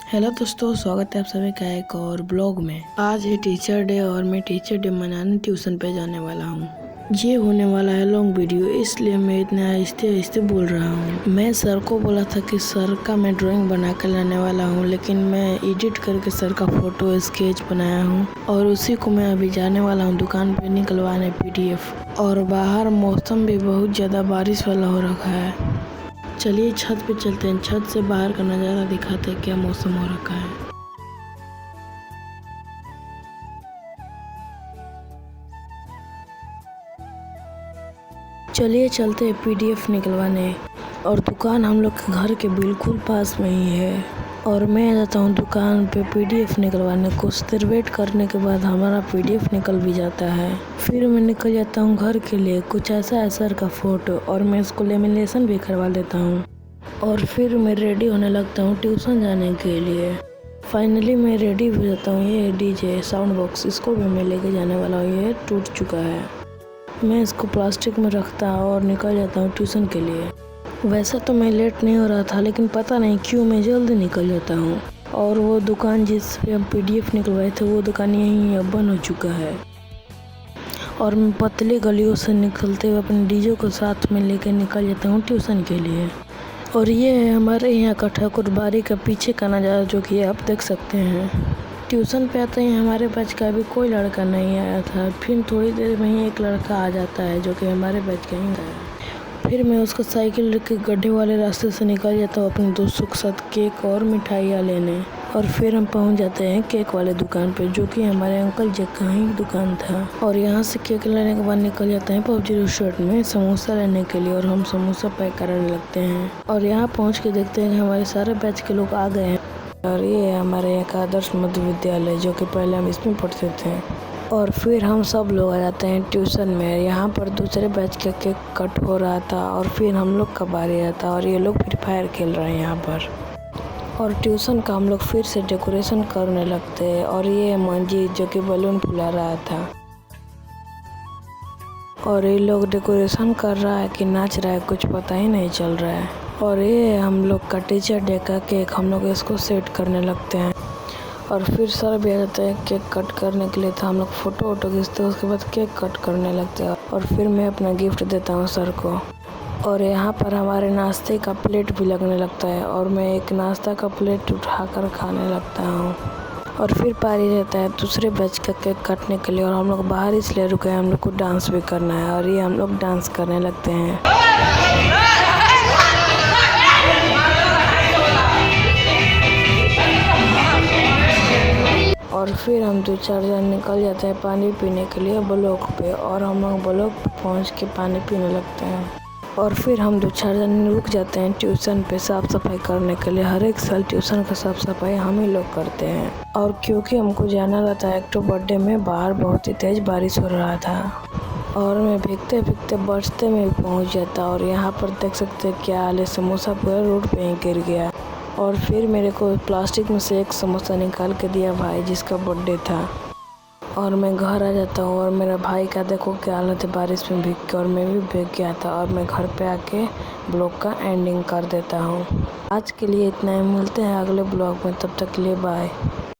Hello दोस्तों, स्वागत है आप सभी का एक और ब्लॉग में। आज है टीचर डे और मैं टीचर डे मनाने ट्यूशन पे जाने वाला हूँ। ये होने वाला है लॉन्ग वीडियो, इसलिए मैं इतना आहिस्ते आहिस्ते बोल रहा हूँ। मैं सर को बोला था कि सर का मैं ड्राइंग बना कर लाने वाला हूँ, लेकिन मैं एडिट करके सर का फोटो स्केच बनाया हूँ और उसी को मैं अभी जाने वाला हूँ दुकान पे निकलवाने PDF। और बाहर मौसम भी बहुत ज़्यादा बारिश वाला हो रखा है। चलिए छत पे चलते हैं, छत से बाहर का नज़ारा दिखाते हैं क्या मौसम हो रखा है। चलिए चलते हैं PDF निकलवाने। और दुकान हम लोग के घर के बिल्कुल पास में ही है और मैं जाता हूँ दुकान पे PDF निकलवाने। कुछ देर वेट करने के बाद हमारा PDF निकल भी जाता है। फिर मैं निकल जाता हूँ घर के लिए। कुछ ऐसा है सर का फोटो और मैं इसको लेमिनेशन भी करवा लेता हूँ और फिर मैं रेडी होने लगता हूँ ट्यूशन जाने के लिए। फाइनली मैं रेडी हो जाता हूँ। ये DJ साउंड बॉक्स, इसको भी मैं लेके जाने वाला हूँ, ये टूट चुका है। मैं इसको प्लास्टिक में रखता और निकल जाता हूँ ट्यूशन के लिए। वैसे तो मैं लेट नहीं हो रहा था, लेकिन पता नहीं क्यों मैं जल्दी निकल जाता हूँ। और वो दुकान जिस पे हम PDF निकलवाए थे वो दुकान यहीं अब बंद हो चुका है। और मैं पतली गलियों से निकलते हुए अपने DJ को साथ में लेके निकल जाता हूँ ट्यूशन के लिए। और ये है हमारे यहाँ का ठाकुरबाड़ी का पीछे का नज़ारा, जो कि आप देख सकते हैं। ट्यूशन पे आते ही हमारे बैच का अभी कोई लड़का नहीं आया था। फिर थोड़ी देर में ही एक लड़का आ जाता है जो कि हमारे बैच का ही है। फिर मैं उसको साइकिल लेके गड्ढे वाले रास्ते से निकल जाता हूँ अपने दोस्तों के साथ केक और मिठाइयाँ लेने। और फिर हम पहुँच जाते हैं केक वाले दुकान पे, जो कि हमारे अंकल जी का ही दुकान था। और यहाँ से केक लेने के बाद निकल जाते हैं PUBG रेस्टोरेंट में समोसा लेने के लिए और हम समोसा पैक करने लगते हैं। और यहाँ पहुँच के देखते हैं कि हमारे सारे बैच के लोग आ गए हैं। और ये है हमारे यहाँ का आदर्श मध्य विद्यालय, जो कि पहले हम इसमें पढ़ते थे। और फिर हम सब लोग आ जाते हैं ट्यूशन में। यहाँ पर दूसरे बैच का केक कट हो रहा था और फिर हम लोग का बारी आता और ये लोग फ्री फायर खेल रहे हैं यहाँ पर। और ट्यूशन का हम लोग फिर से डेकोरेशन करने लगते हैं। और ये मंजीत जो कि बलून फुला रहा था और ये लोग डेकोरेशन कर रहा है कि नाच रहा है कुछ पता ही नहीं चल रहा है। और ये हम लोग का टीचर डे का केक, हम लोग इसको सेट करने लगते हैं। और फिर सर भी आ जाते हैं केक कट करने के लिए, तो हम लोग फ़ोटो वोटो खींचते हैं, उसके बाद केक कट करने लगते हैं। और फिर मैं अपना गिफ्ट देता हूँ सर को। और यहाँ पर हमारे नाश्ते का प्लेट भी लगने लगता है और मैं एक नाश्ता का प्लेट उठाकर खाने लगता हूँ। और फिर पारी रहता है दूसरे बैच का केक काटने के लिए और हम लोग बाहर इसलिए रुके हैं, हम लोग को डांस भी करना है। और ये हम लोग डांस करने लगते हैं। और फिर हम 2-4 जन निकल जाते हैं पानी पीने के लिए ब्लॉक पे। और हम लोग ब्लॉक पे पहुँच के पानी पीने लगते हैं। और फिर हम 2-4 जन रुक जाते हैं ट्यूशन पे साफ़ सफाई करने के लिए। हर एक साल ट्यूशन का साफ़ सफाई हम ही लोग करते हैं। और क्योंकि हमको जाना रहता है एक बर्थडे में, बाहर बहुत ही तेज़ बारिश हो रहा था और मैं भीगते भीगते बरसते में पहुँच जाता। और यहाँ पर देख सकते हैं क्या हाल है, समोसा पूरा रोड पे ही गिर गया। और फिर मेरे को प्लास्टिक में से एक समोसा निकाल के दिया भाई जिसका बर्थडे था। और मैं घर आ जाता हूँ और मेरा भाई का देखो क्या हालत है बारिश में भीग के, और मैं भी भीग गया था। और मैं घर पे आके ब्लॉग का एंडिंग कर देता हूँ। आज के लिए इतना ही, मिलते हैं अगले ब्लॉग में, तब तक के लिए बाय।